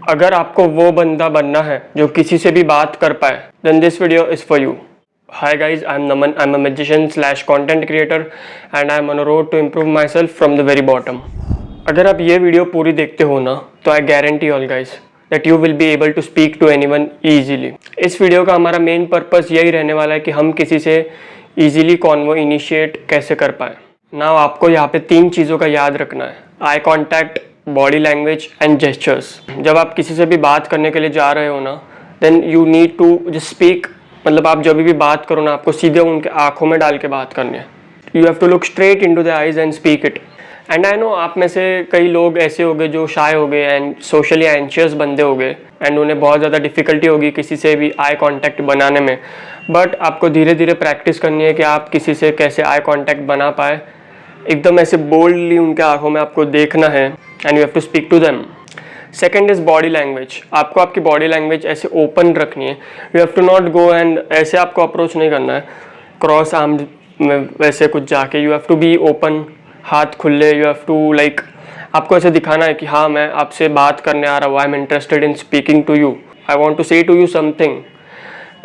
अगर आपको वो बंदा बनना है जो किसी से भी बात कर पाए, then this video is for you. Hi guys, I'm Naman. I'm a magician / content creator and I'm on a road to improve myself from the very bottom. अगर आप ये वीडियो पूरी देखते हो ना, तो I guarantee all guys that you will be able to speak to anyone easily. इस video का हमारा मेन पर्पस यही रहने वाला है कि हम किसी से easily कॉन्वो इनिशिएट कैसे कर पाए। नाउ आपको यहाँ पे 3 चीज़ों का याद रखना है: eye contact, body language and gestures. जब आप किसी से भी बात करने के लिए जा रहे हो ना, then you need to just speak. मतलब आप जब भी बात करो ना, आपको सीधे उनके आंखों में डाल के बात करनी है। You have to look straight into the eyes and speak it. And I know आप में से कई लोग ऐसे हो गए जो शाय हो गए एंड सोशली एंशियस बंदे हो गए एंड उन्हें बहुत ज़्यादा डिफिकल्टी होगी किसी से भी आई कॉन्टैक्ट बनाने में। बट आपको धीरे धीरे प्रैक्टिस करनी है कि आप किसी से कैसे आई कॉन्टैक्ट बना पाए। एकदम ऐसे बोल्डली उनके आंखों में आपको देखना है and you have to speak to them. Second is body language. आपको आपकी बॉडी लैंग्वेज ऐसे ओपन रखनी है। You have to not go and ऐसे आपको अप्रोच नहीं करना है क्रॉस आर्म में वैसे कुछ जाके। You have to be open, हाथ खुले। यू हैव टू लाइक आपको ऐसे दिखाना है कि हाँ, मैं आपसे बात करने आ रहा हूँ, I am interested in speaking to you, I want to say to you something.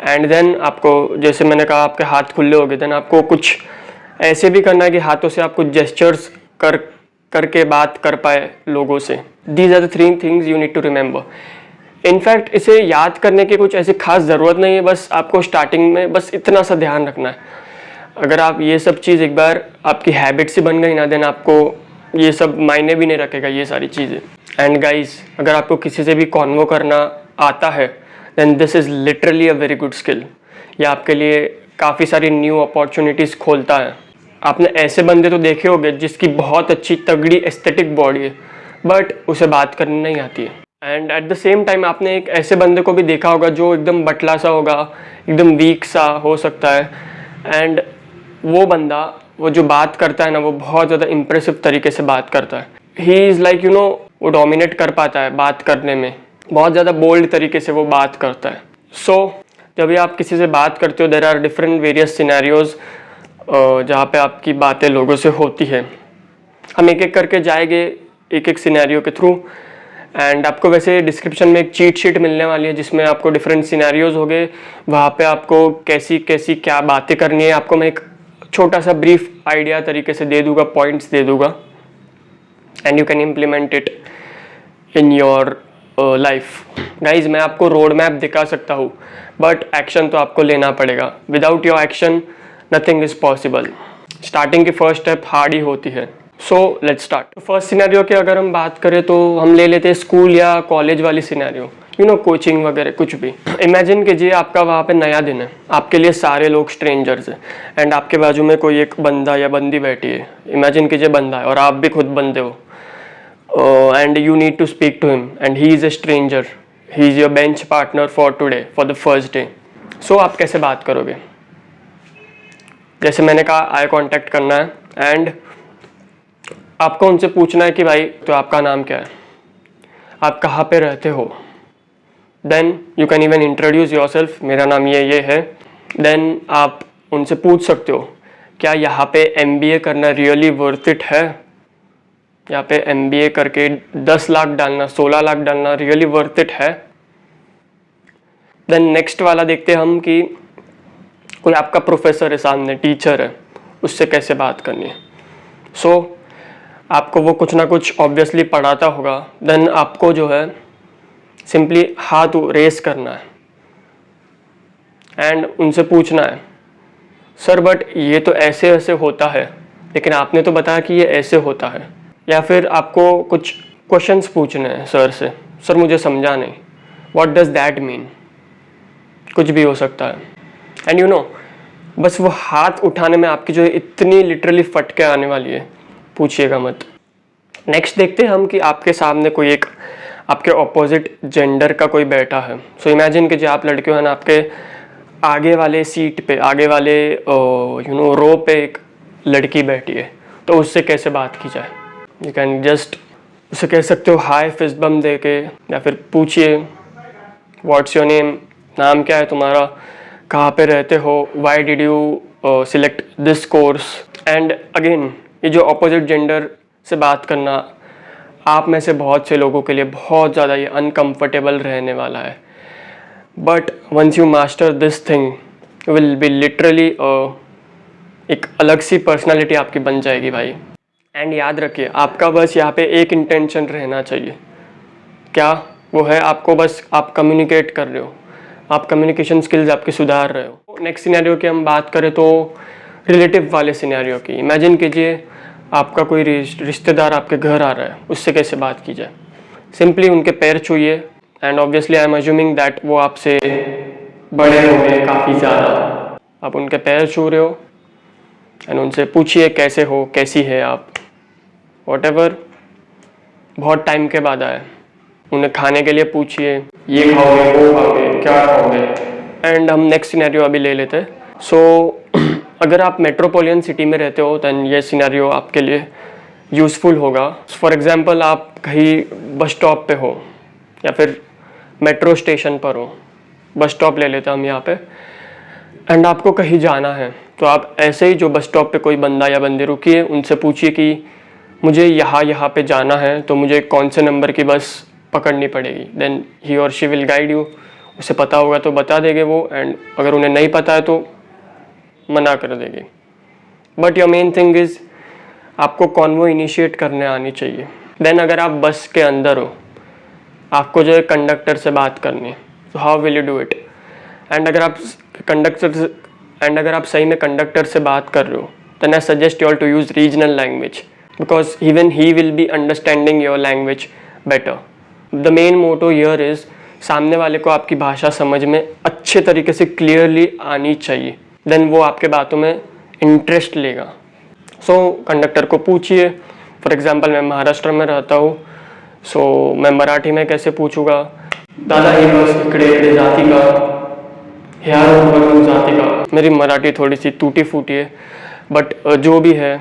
And then आपको, जैसे मैंने कहा, आपके हाथ खुले हो गए, देन आपको कुछ ऐसे भी करना है कि हाथों से आप कुछ जेस्चर्स करके बात कर पाए लोगों से। These are the 3 things you need to remember. In fact इसे याद करने की कुछ ऐसी खास ज़रूरत नहीं है, बस आपको स्टार्टिंग में बस इतना सा ध्यान रखना है। अगर आप ये सब चीज़ एक बार आपकी हैबिट से बन गई ना, देन आपको ये सब मायने भी नहीं रखेगा ये सारी चीज़ें। एंड गाइज, अगर आपको किसी से भी कॉन्वो करना आता है, then this is literally a very good skill. ये आपके लिए काफ़ी सारी न्यू अपॉर्चुनिटीज़ खोलता है। आपने ऐसे बंदे तो देखे होंगे जिसकी बहुत अच्छी तगड़ी एस्थेटिक बॉडी है बट उसे बात करनी नहीं आती है। And at the same time आपने एक ऐसे बंदे को भी देखा होगा जो एकदम बटला सा होगा, एकदम वीक सा हो सकता है, एंड वो बंदा, वो जो बात करता है ना, वो बहुत ज़्यादा इंप्रेसिव तरीके से बात करता है। ही इज़ लाइक वो डोमिनेट कर पाता है बात करने में, बहुत ज़्यादा बोल्ड तरीके से वो बात करता है। सो जब भी आप किसी से बात करते हो, there are different various scenarios जहाँ पे आपकी बातें लोगों से होती है। हम एक एक करके जाएंगे एक एक सिनेरियो के थ्रू। एंड आपको वैसे डिस्क्रिप्शन में एक चीट शीट मिलने वाली है जिसमें आपको डिफरेंट सिनेरियोज हो गए, वहाँ पे आपको कैसी कैसी क्या बातें करनी है आपको मैं एक छोटा सा ब्रीफ आइडिया तरीके से दे दूँगा, पॉइंट्स दे दूँगा, and you can implement it in your life. Guys, मैं आपको रोड मैप दिखा सकता हूँ बट एक्शन तो आपको लेना पड़ेगा। Without your action nothing is possible. Starting की फर्स्ट स्टेप हार्ड ही होती है। So let's start. First scenario की अगर हम बात करें तो हम ले लेते हैं स्कूल या कॉलेज वाली सिनेरियो, कोचिंग वगैरह कुछ भी। इमेजिन कीजिए आपका वहाँ पे नया दिन है, आपके लिए सारे लोग स्ट्रेंजर्स हैं एंड आपके बाजू में कोई एक बंदा या बंदी बैठी है। इमेजिन कीजिए बंदा है और आप भी खुद बंदे हो, and you need to speak to him and he is a stranger, he is your bench partner for today, for the first day. So आप कैसे बात करोगे? जैसे मैंने कहा, आई कांटेक्ट करना है एंड आपको उनसे पूछना है कि भाई, तो आपका नाम क्या है, आप कहाँ पे रहते हो। Then you can even introduce yourself, मेरा नाम ये है। देन आप उनसे पूछ सकते हो, क्या यहाँ पे MBA करना रियली वर्थ इट है? यहाँ पे MBA करके 10 लाख डालना, 16 लाख डालना रियली वर्थ इट है? देन नेक्स्ट वाला देखते हैं हम कि कोई आपका प्रोफेसर है सामने, टीचर है, उससे कैसे बात करनी है। सो आपको वो कुछ ना कुछ ऑब्वियसली पढ़ाता होगा। देन आपको जो है सिंपली हाथ रेस करना है एंड उनसे पूछना है, सर बट ये तो ऐसे ऐसे होता है, लेकिन आपने तो बताया कि ये ऐसे होता है। या फिर आपको कुछ क्वेश्चंस पूछने हैं सर से, सर मुझे समझा नहीं, व्हाट डज दैट मीन, कुछ भी हो सकता है। एंड बस वो हाथ उठाने में आपकी जो है इतनी लिटरली फटके आने वाली है, पूछिएगा मत। नेक्स्ट देखते हैं हम कि आपके सामने कोई एक आपके ऑपोजिट जेंडर का कोई बैठा है। सो इमेजिन कीजिए आप लड़के हो ना, आपके आगे वाले सीट पे, आगे वाले रो पे एक लड़की बैठी है, तो उससे कैसे बात की जाए? यू कैन जस्ट उसे कह सकते हो हाय फिस्ट बम दे के, या फिर पूछिए व्हाट्स योर नेम, नाम क्या है तुम्हारा, कहाँ पे रहते हो, why did you select this course. And again ये जो अपोजिट जेंडर से बात करना आप में से बहुत से लोगों के लिए बहुत ज़्यादा ये अनकम्फर्टेबल रहने वाला है, but once you master this thing will be literally एक अलग सी पर्सनालिटी आपकी बन जाएगी भाई। एंड याद रखिए, आपका बस यहाँ पे एक इंटेंशन रहना चाहिए। क्या वो है? आपको बस आप कम्युनिकेट कर रहे हो, आप कम्युनिकेशन स्किल्स आपके सुधार रहे हो। नेक्स्ट सिनेरियो की हम बात करें तो रिलेटिव वाले सिनेरियो की। इमेजिन कीजिए आपका कोई रिश्तेदार आपके घर आ रहा है, उससे कैसे बात की जाए? सिंपली उनके पैर छूइए and obviously I am assuming that वो आपसे बड़े होंगे काफ़ी ज़्यादा। आप उनके पैर छू रहे हो एंड उनसे पूछिए कैसे हो, कैसी है आप, वॉटेवर। बहुत टाइम के बाद आए, उन्हें खाने के लिए पूछिए, ये खाओगे, वो खाओगे, क्या खाओगे। एंड हम नेक्स्ट सिनेरियो अभी ले लेते हैं। सो अगर आप मेट्रोपॉलिटन सिटी में रहते हो दैन ये सिनेरियो आपके लिए यूज़फुल होगा। फॉर एग्जांपल आप कहीं बस स्टॉप पे हो या फिर मेट्रो स्टेशन पर हो, बस स्टॉप ले लेते हैं हम यहाँ पे, एंड आपको कहीं जाना है तो आप ऐसे ही जो बस स्टॉप पे कोई बंदा या बंदी रुकी है उनसे पूछिए कि मुझे यहाँ पे जाना है, तो मुझे कौन से नंबर की बस पकड़नी पड़ेगी। देन ही और शी विल गाइड यू। उसे पता होगा तो बता देंगे वो, एंड अगर उन्हें नहीं पता है तो मना कर देगी। But your main thing is आपको कॉन्वो इनिशिएट करने आनी चाहिए। देन अगर आप बस के अंदर हो, आपको जो है कंडक्टर से बात करनी है, तो how will you do it? And अगर आप सही में कंडक्टर से बात कर रहे हो, then I suggest you all to use regional language, because even he will be understanding your language better. The main motto here is सामने वाले को आपकी भाषा समझ में अच्छे तरीके से क्लियरली आनी चाहिए, देन वो आपके बातों में इंटरेस्ट लेगा। सो कंडक्टर को पूछिए। फॉर एग्जांपल मैं महाराष्ट्र में रहता हूँ, सो मैं मराठी में कैसे पूछूंगा, दादा ही बस इकडे इकडे जाती का, ह्या रोडवरून जाती का। मेरी मराठी थोड़ी सी टूटी फूटी है, बट जो भी है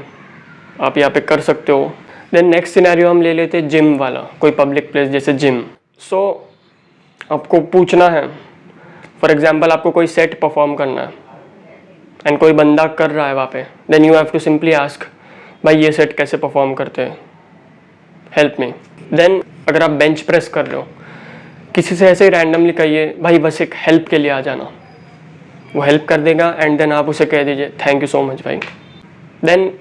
आप यहाँ पे कर सकते हो। देन नेक्स्ट सिनेरियो हम ले लेते हैं जिम वाला, कोई पब्लिक प्लेस जैसे जिम। सो आपको पूछना है, फॉर एग्जांपल आपको कोई सेट परफॉर्म करना है एंड कोई बंदा कर रहा है वहाँ पे, then you have to simply ask, भाई ये सेट कैसे परफॉर्म करते हैं, हेल्प मी। देन अगर आप बेंच प्रेस कर रहे हो, किसी से ऐसे ही रैंडमली कहिए, भाई बस एक हेल्प के लिए आ जाना, वो हेल्प कर देगा एंड देन आप उसे कह दीजिए थैंक यू सो मच भाई। देन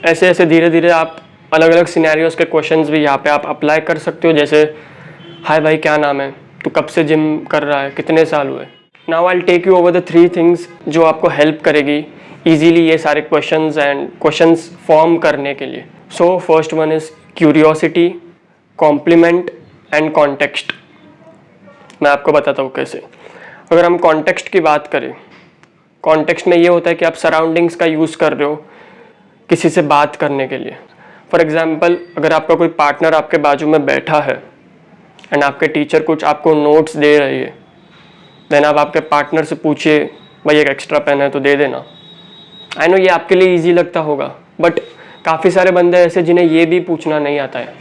ऐसे ऐसे धीरे धीरे आप अलग अलग सिनेरियोज के क्वेश्चंस भी यहाँ पे आप अप्लाई कर सकते हो। जैसे हाय भाई क्या नाम है, तू कब से जिम कर रहा है, कितने साल हुए। Now I will take you over the 3 things जो आपको हेल्प करेगी इजीली ये सारे क्वेश्चंस फॉर्म करने के लिए। So first one is curiosity, compliment and context. मैं आपको बताता हूँ कैसे। अगर हम कॉन्टेक्स्ट की बात करें, कॉन्टेक्स्ट में ये होता है कि आप सराउंडिंग्स का यूज़ कर रहे हो किसी से बात करने के लिए। फॉर एग्जाम्पल अगर आपका कोई पार्टनर आपके बाजू में बैठा है एंड आपके टीचर कुछ आपको नोट्स दे रही है, देन आप आपके पार्टनर से पूछिए भाई एक एक्स्ट्रा पेन है तो दे देना। आई नो ये आपके लिए ईजी लगता होगा, बट काफ़ी सारे बंदे ऐसे जिन्हें ये भी पूछना नहीं आता है।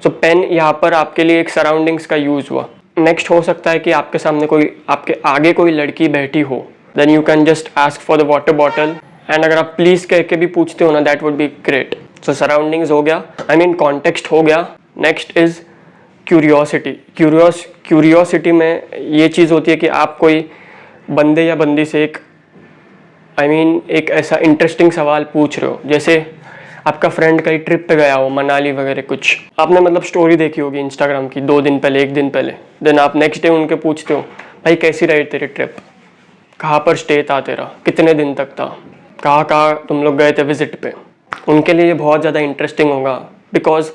सो पेन यहाँ पर आपके लिए एक सराउंडिंग्स का यूज़ हुआ। नेक्स्ट हो सकता है कि आपके सामने आपके आगे कोई लड़की बैठी हो, then you can just ask for the water bottle, and अगर आप प्लीज़ कह के भी पूछते हो ना, that would be great. So surroundings हो गया, आई मीन कॉन्टेक्स्ट हो गया। Next is curiosity. क्यूरियोसिटी में ये चीज़ होती है कि आप कोई बंदे या बंदी से एक ऐसा इंटरेस्टिंग सवाल पूछ रहे हो। जैसे आपका फ्रेंड कहीं ट्रिप पे गया हो, मनाली वगैरह कुछ, आपने मतलब स्टोरी देखी होगी इंस्टाग्राम की 2 दिन पहले, 1 दिन पहले। देन आप नेक्स्ट डे उनके पूछते हो भाई कैसी रही तेरी ट्रिप, कहाँ पर स्टे था तेरा, कितने दिन तक था, कहाँ तुम लोग गए थे विजिट पे। उनके लिए ये बहुत ज़्यादा इंटरेस्टिंग होगा, because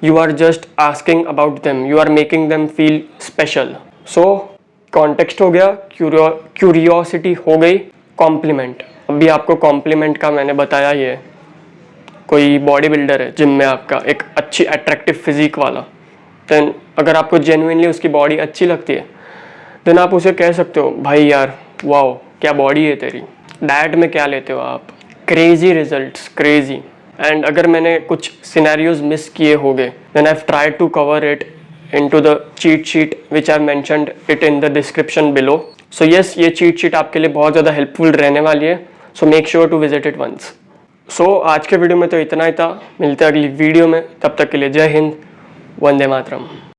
you are just asking about them, you are making them feel special. So context हो गया, curiosity हो गई, compliment। अभी आपको compliment का मैंने बताया, ये कोई बॉडी बिल्डर है जिम में आपका, एक अच्छी अट्रैक्टिव फिजिक वाला, देन अगर आपको जेन्युइनली उसकी बॉडी अच्छी लगती है, देन आप उसे कह सकते हो भाई यार वाओ क्या बॉडी है तेरी, डाइट में क्या लेते हो आप, क्रेजी रिजल्ट्स, क्रेजी। एंड अगर मैंने कुछ सिनेरियोज मिस किए होंगे, then I have tried to cover it into the cheat sheet which I mentioned it in the description below. So yes, ये चीट शीट आपके लिए बहुत ज़्यादा हेल्पफुल रहने वाली है, so make sure to visit it once. So आज के वीडियो में तो इतना ही था, मिलते हैं अगली वीडियो में, तब तक के लिए जय हिंद, वंदे मातरम.